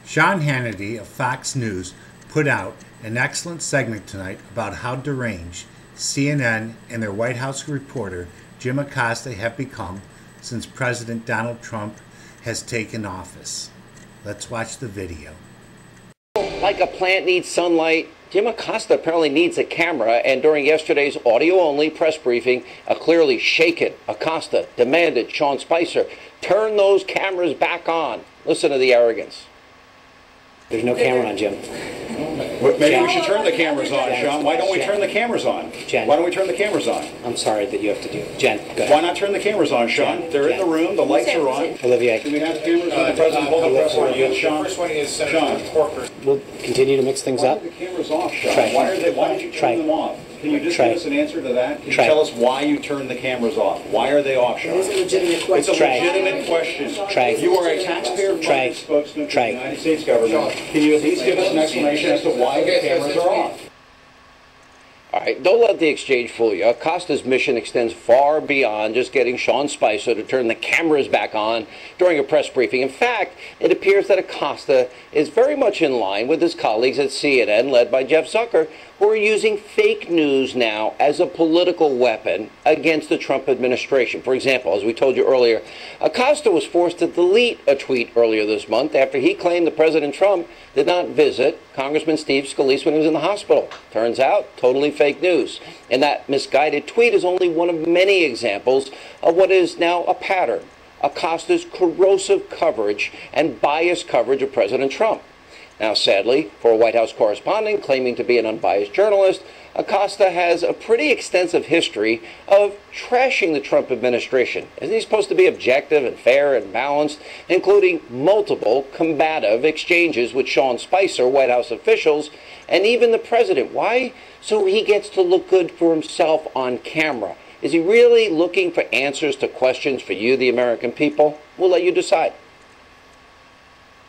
Sean Hannity of Fox News put out an excellent segment tonight about how deranged CNN and their White House reporter Jim Acosta have become since President Donald Trump has taken office. Let's watch the video. Like a plant needs sunlight, Jim Acosta apparently needs a camera, and during yesterday's audio-only press briefing, a clearly shaken Acosta demanded Sean Spicer turn those cameras back on. Listen to the arrogance. There's no camera on, Jim. Maybe we should turn the cameras on, Sean. Why don't we turn the cameras on? Jen. Why don't we turn the cameers on? I'm sorry that you have to do it. Jen, go ahead. Why not turn the cameras on, Sean? They're in the room. The lights are on. Olivia. Do we have cameras on the president? Hold the press on, Sean. The first one is Senator Corker. We'll continue to mix things Why up. are the cameras off, Sean? Try. Why don't you turn them off? Can you just give us an answer to that? Can you tell us why you turned the cameras off? Why are they off, Sean? It's a legitimate question. It's a legitimate question. Try. You are a taxpayer-funded spokesman for the United States government. Can you at least give us an explanation as to why the cameras are off? All right, don't let the exchange fool you. Acosta's mission extends far beyond just getting Sean Spicer to turn the cameras back on during a press briefing. In fact, it appears that Acosta is very much in line with his colleagues at CNN, led by Jeff Zucker, who are using fake news now as a political weapon against the Trump administration. For example, as we told you earlier, Acosta was forced to delete a tweet earlier this month after he claimed that President Trump did not visit Congressman Steve Scalise when he was in the hospital. Turns out, totally fake news. And that misguided tweet is only one of many examples of what is now a pattern: Acosta's corrosive coverage and biased coverage of President Trump. Now, sadly, for a White House correspondent claiming to be an unbiased journalist, Acosta has a pretty extensive history of trashing the Trump administration. Isn't he supposed to be objective and fair and balanced, including multiple combative exchanges with Sean Spicer, White House officials, and even the president? Why? So he gets to look good for himself on camera. Is he really looking for answers to questions for you, the American people? We'll let you decide.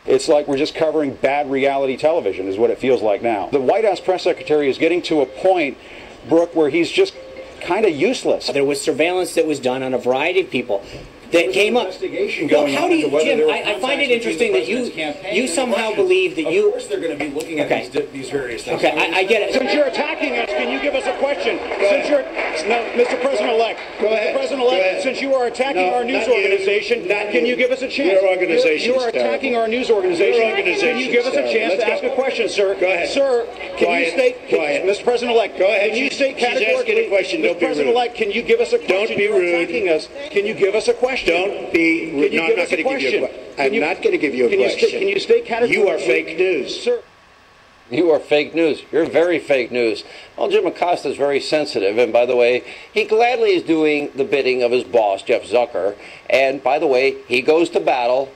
It's like we're just covering bad reality television is what it feels like now. The White House press secretary is getting to a point, Brooke, where he's just kind of useless. There was surveillance that was done on a variety of that came up. Well, how do you, Jim? I find it interesting that you somehow believe that you. Of course, they're going to be looking at these various things. Okay, I get it. Since you're attacking us, can you give us a question? Mr. President-elect, since you are attacking our news organization, can you give us a chance? Your organization. You are attacking our news organization. Can you give us a chance to ask a question, sir? Go ahead. Sir, can you state, Mr. President-elect, go ahead. Can you state categorically? She's asking a question. Don't be rude. Mr. President-elect, can you give us a question? Don't be rude. Attacking us. Can you give us a question? Don't be rude. No, I'm not going to give you a question. I'm not going to give you a question. Can you state categorically? You are fake news. Sir. You are fake news. You're very fake news. Well, Jim Acosta is very sensitive, and by the way, he gladly is doing the bidding of his boss, Jeff Zucker. And by the way, he goes to battle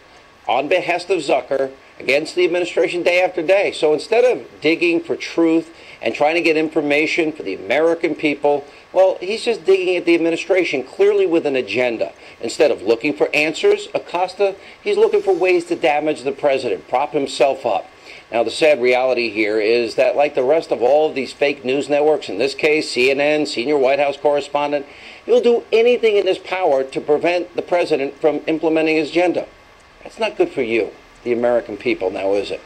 on behest of Zucker against the administration day after day. So instead of digging for truth and trying to get information for the American people, well, he's just digging at the administration, clearly with an agenda. Instead of looking for answers, Acosta, he's looking for ways to damage the president, prop himself up. Now, the sad reality here is that, like the rest of all of these fake news networks, in this case, CNN, senior White House correspondent, he'll do anything in his power to prevent the president from implementing his agenda. That's not good for you, the American people, now is it?